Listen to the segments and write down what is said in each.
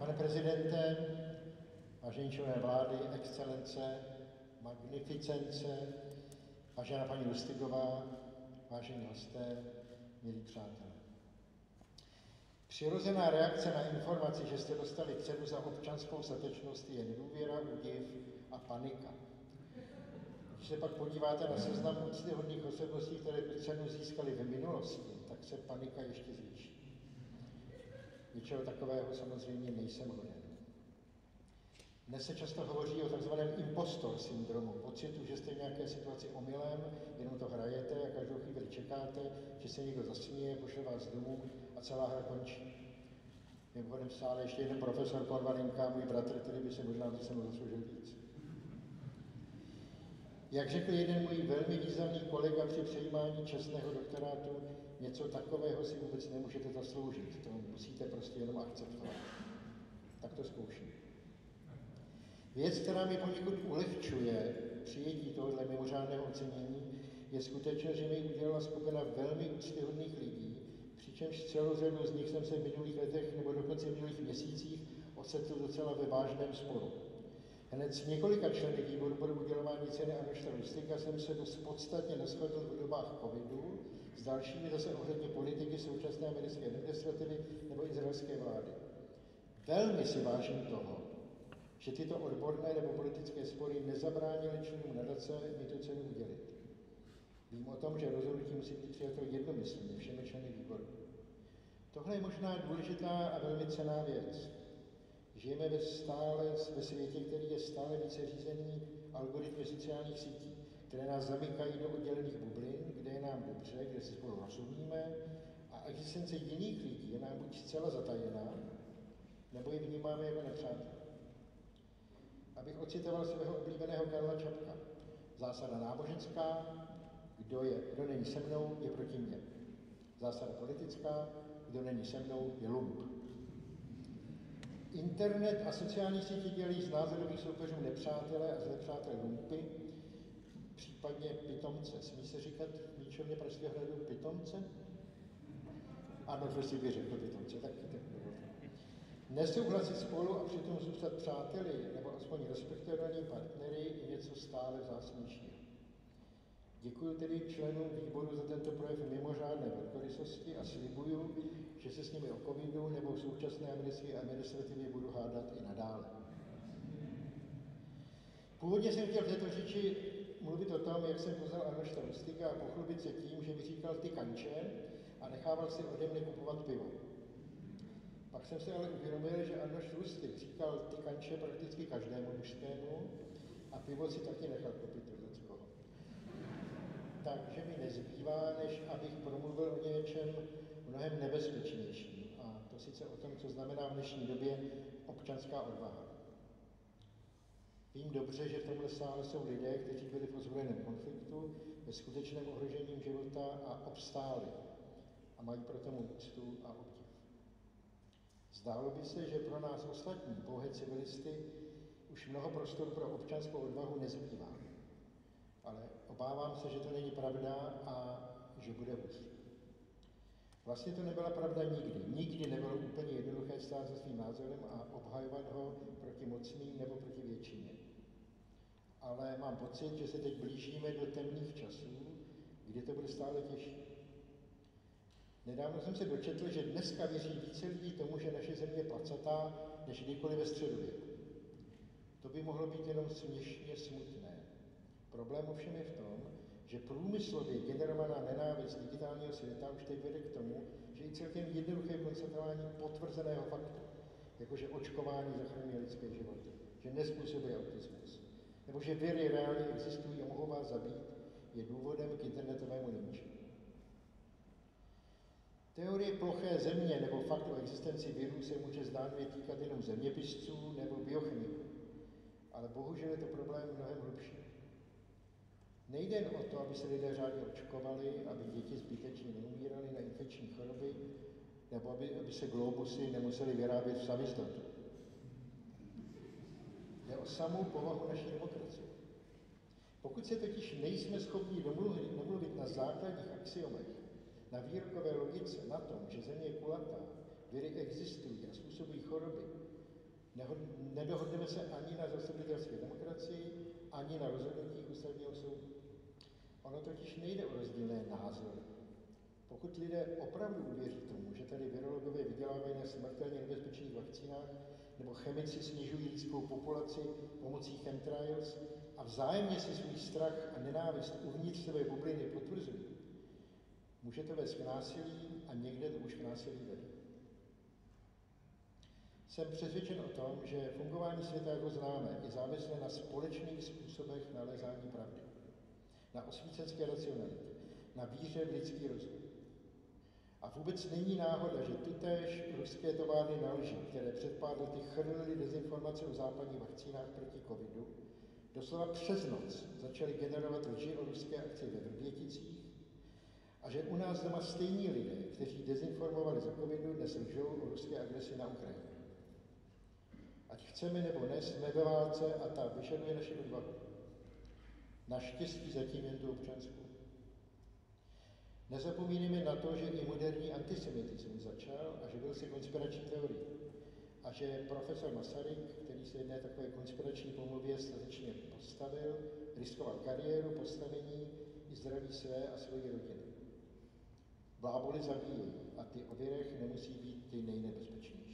Pane prezidente, vážení členové vlády, excelence, magnificence, vážená paní Lustigová, vážení hosté, milí přátelé. Přirozená reakce na informaci, že jste dostali cenu za občanskou statečnost, je nedůvěra, údiv a panika. Když se pak podíváte na seznam úctyhodných osobností, které tu cenu získaly v minulosti, tak se panika ještě zvýší. Něčeho takového samozřejmě nejsem hoden. Dnes se často hovoří o takzvaném impostor syndromu, pocitu, že jste v nějaké situaci omylem, jenom to hrajete a každou chvíli čekáte, že se někdo zasměje, pošle vás domů a celá hra končí. Mimochodem v sále ještě jeden profesor Konvalinka, můj bratr, který by se možná více zasloužil víc. Jak řekl jeden můj velmi významný kolega při přejímání čestného doktorátu, něco takového si vůbec nemůžete zasloužit, to musíte prostě jenom akceptovat. Tak to zkouším. Věc, která mi poněkud ulehčuje přijetí tohoto mimořádného ocenění, je skutečnost, že mi udělala skupina velmi úctyhodných lidí, přičemž celou řadu z nich jsem se v minulých letech nebo dokonce v minulých měsících ocitl docela ve vážném sporu. Hned s několika členy výboru pro udělování ceny Arnošta Lustige jsem se dost podstatně neshodl v dobách covidu, s dalšími zase ohledně politiky současné americké administrativy nebo izraelské vlády. Velmi si vážím toho, že tyto odborné nebo politické spory nezabránily členům nadace mi tu cenu udělit. Vím o tom, že rozhodnutí musí být přijato jednomyslně všemi členy výboru. Tohle je možná důležitá a velmi cenná věc. Žijeme ve světě, který je stále více řízený algoritmy sociálních sítí, které nás zamykají do oddělených bublin, kde je nám dobře, kde si spolu rozumíme a existence jiných lidí je nám buď zcela zatajená, nebo ji vnímáme jako nepřátelé. Abych ocitoval svého oblíbeného Karla Čapka. Zásada náboženská, kdo není se mnou, je proti mně. Zásada politická, kdo není se mnou, je lump. Internet a sociální sítě dělají z názorových soupeřů nepřátelé a z nepřátel lumpy, případně pitomce. Smí se říkat v Míčovně Pražského hradu pitomce? Ano, prostě by řekl pitomce, tak nesouhlasit spolu a přitom zůstat přáteli nebo aspoň respektovaní partnery je něco stále vzácnějšího. Děkuji tedy členům výboru za tento projev mimořádné velkorysosti a slibuju, že se s nimi o covidu nebo v současné americké administrativě budu hádat i nadále. Původně jsem chtěl v této řeči mluvit o tom, jak jsem poznal Arnošta Lustiga a pochlubit se tím, že mi říkal ty kanče a nechával si ode mne kupovat pivo. Pak jsem se ale uvědomil, že Arnošt Lustig říkal ty kanče prakticky každému mužskému a pivo si taky nechal koupit za koho. Takže mi nezbývá, než abych promluvil o něčem mnohem nebezpečnějším. A to sice o tom, co znamená v dnešní době občanská odvaha. Vím dobře, že v tomhle sále jsou lidé, kteří byli v ozbrojeném konfliktu, ve skutečném ohrožení života a obstáli. A mají proto mou úctu a obdiv. Zdálo by se, že pro nás ostatní, pouhé civilisty, už mnoho prostoru pro občanskou odvahu nezbývá. Ale obávám se, že to není pravda a že bude hůř. Vlastně to nebyla pravda nikdy. Nikdy nebylo úplně jednoduché stát za svým názorem a obhajovat ho proti mocným nebo proti většině. Ale mám pocit, že se teď blížíme do temných časů, kdy to bude stále těžší. Nedávno jsem se dočetl, že dneska věří více lidí tomu, že naše země je placatá, než kdykoliv ve středověku. To by mohlo být jenom směšně smutné. Problém ovšem je v tom, že průmyslově generovaná nenávist digitálního světa už teď vede k tomu, že i celkem jednoduché konstatování potvrzeného faktu, jakože očkování zachraňuje lidské životy, že nezpůsobuje autismus, nebo že viry reálně existují a mohou vás zabít, je důvodem k internetovému lynči. Teorie ploché země nebo fakt o existenci virů se může zdánlivě týkat jenom zeměpisců nebo biochemiků, ale bohužel je to problém mnohem hlubší. Nejde jen o to, aby se lidé řádně očkovali, aby děti zbytečně neumíraly na infekční choroby, nebo aby se globusy nemuseli vyrábět v samizdatu. Jde o samou povahu naší demokracie. Pokud se totiž nejsme schopni domluvit na základních axiomech, na výrokové logice, na tom, že země je kulatá, viry existují a způsobují choroby, Nedohodneme se ani na zastupitelské demokracii, ani na rozhodnutí ústavního soudu. Ono totiž nejde o rozdílné názory. Pokud lidé opravdu uvěří tomu, že tady virologové vydělávají na smrtelně nebezpečných vakcínách, nebo chemici snižují lidskou populaci pomocí chemtrails a vzájemně si svůj strach a nenávist uvnitř své bubliny potvrzují, může to vést k násilí a někde to už k násilí vede. Jsem přesvědčen o tom, že fungování světa, jako známe, je závislé na společných způsobech nalézání pravdy, na osvícenské racionalitě, na víře v lidský rozum. A vůbec není náhoda, že tytéž ruské továrny na lži, které před pár lety chrlily dezinformace o západních vakcínách proti covidu, doslova přes noc začaly generovat lži o ruské akci ve Vrběticích a že u nás doma stejní lidé, kteří dezinformovali za covidu, dnes lžou o ruské agresi na Ukrajině. Ať chceme nebo ne, jsme ve válce a ta vyžaduje naši odvahu. Naštěstí zatím jen tu občanskou. Nezapomínejme na to, že i moderní antisemitismus začal a že byl si konspirační teorií. A že profesor Masaryk, který se jedné takové konspirační pomluvě statečně postavil, riskoval kariéru, postavení i zdraví své a svojí rodiny. Bláboli zabíjí a ty o virech nemusí být ty nejnebezpečnější.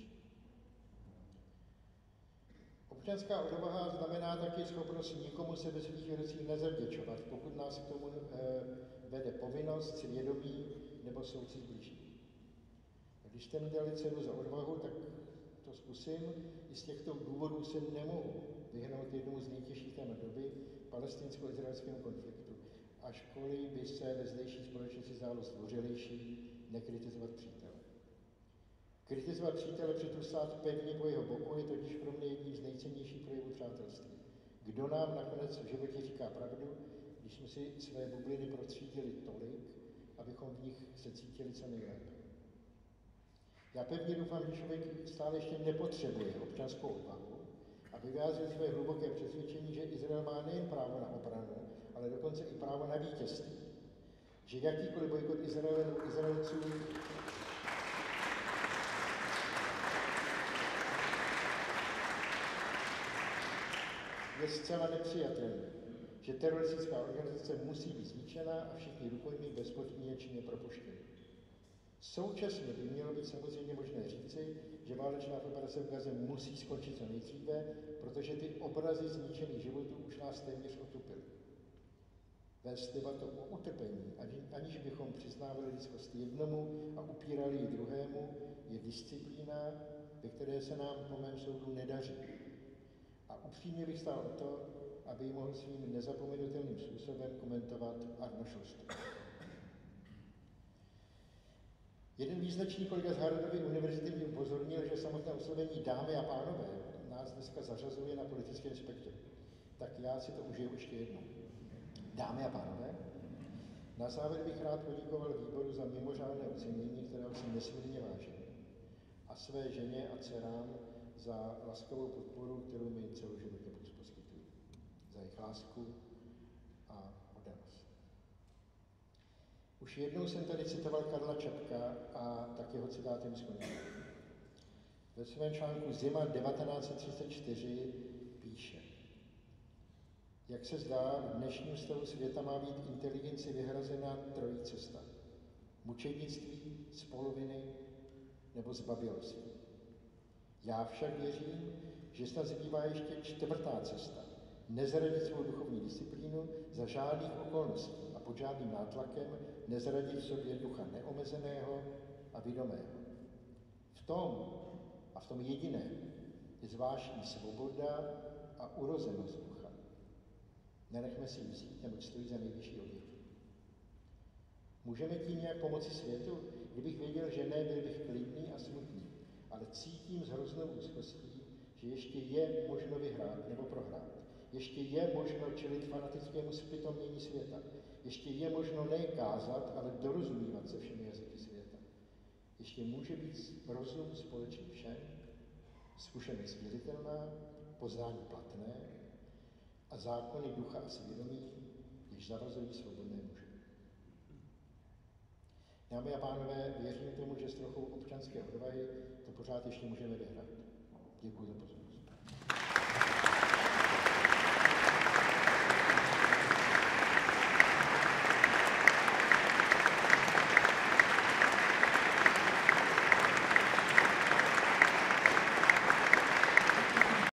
Občanská odvaha znamená taky schopnost nikomu se ve svých věcích nezavděčovat, pokud nás k tomu vede povinnost, svědomí nebo soucit blížní. Když jste mi dali cenu za odvahu, tak to zkusím. I z těchto důvodů se nemohu vyhnout jednomu z nejtěžších témat doby, palestinsko-izraelskému konfliktu. Ačkoliv by se ve zdejší společnosti zdálo zdvořilejší nekritizovat přítele. Kritizovat přítele, přitom stát pevně po jeho boku, je totiž pro mě jedním z nejcennějších projevů přátelství. Kdo nám nakonec v životě říká pravdu, když jsme si své bubliny protřídili tolik, abychom v nich se cítili co nejlépe. Já pevně doufám, že člověk stále ještě nepotřebuje občanskou odvahu, aby vyjádřil své hluboké přesvědčení, že Izrael má nejen právo na obranu, ale dokonce i právo na vítězství. Že jakýkoliv bojkot Izraele nebo Izraelců je zcela nepřijatelný, že teroristická organizace musí být zničena a všichni rukojmí bezpodmínečně propuštěni. Současně by mělo být samozřejmě možné říci, že válečná operace v Gaze musí skončit co nejdříve, protože ty obrazy zničených životů už nás téměř otupily. Vést debatu o utrpení, aniž bychom přiznávali lidskost jednomu a upírali ji druhému, je disciplína, ve které se nám po mém soudu nedaří. A upřímně bych stál o to, aby ji mohl svým nezapomenutelným způsobem komentovat Arno Šustr. Jeden význačný kolega z Harvardovy univerzity mě upozornil, že samotné oslovení dámy a pánové nás dneska zařazuje na politickém spektru. Tak já si to užiju ještě jednou. Dámy a pánové, na závěr bych rád poděkoval výboru za mimořádné ocenění, kterého si nesmírně vážím, a své ženě a dcerám za laskavou podporu, kterou mi celoživotně poskytují. Za jejich lásku a oddanost. Už jednou jsem tady citoval Karla Čapka a tak jeho citátem skončil. Ve svém článku Zima 1934 píše: Jak se zdá, v dnešním stavu světa má být inteligenci vyhrazena trojí cesta. Mučednictví, z poloviny nebo zbabělosti. Já však věřím, že snad zbývá ještě čtvrtá cesta. Nezradit svou duchovní disciplínu za žádných okolností a pod žádným nátlakem nezradit v sobě ducha neomezeného a vědomého. V tom jediném je zvláštní svoboda a urozenost ducha. Nenechme si vzít, neboť stojí za nejvyšší obětí. Můžeme tím nějak pomoci světu? Kdybych věděl, že ne, byl bych klidný a smutný, ale cítím s hroznou úzkostí, že ještě je možno vyhrát nebo prohrát. Ještě je možno čelit fanatickému zpytomnění světa. Ještě je možno ne kázat, ale dorozumívat se všemi jazyky světa. Ještě může být rozum společný všem, zkušenost věřitelná, poznání platné a zákony ducha a svědomí, jež zavazují svobodné muže. Dámy a pánové, věřím tomu, že s trochou občanské odvahy to pořád ještě můžeme vyhrát. Děkuji za pozornost.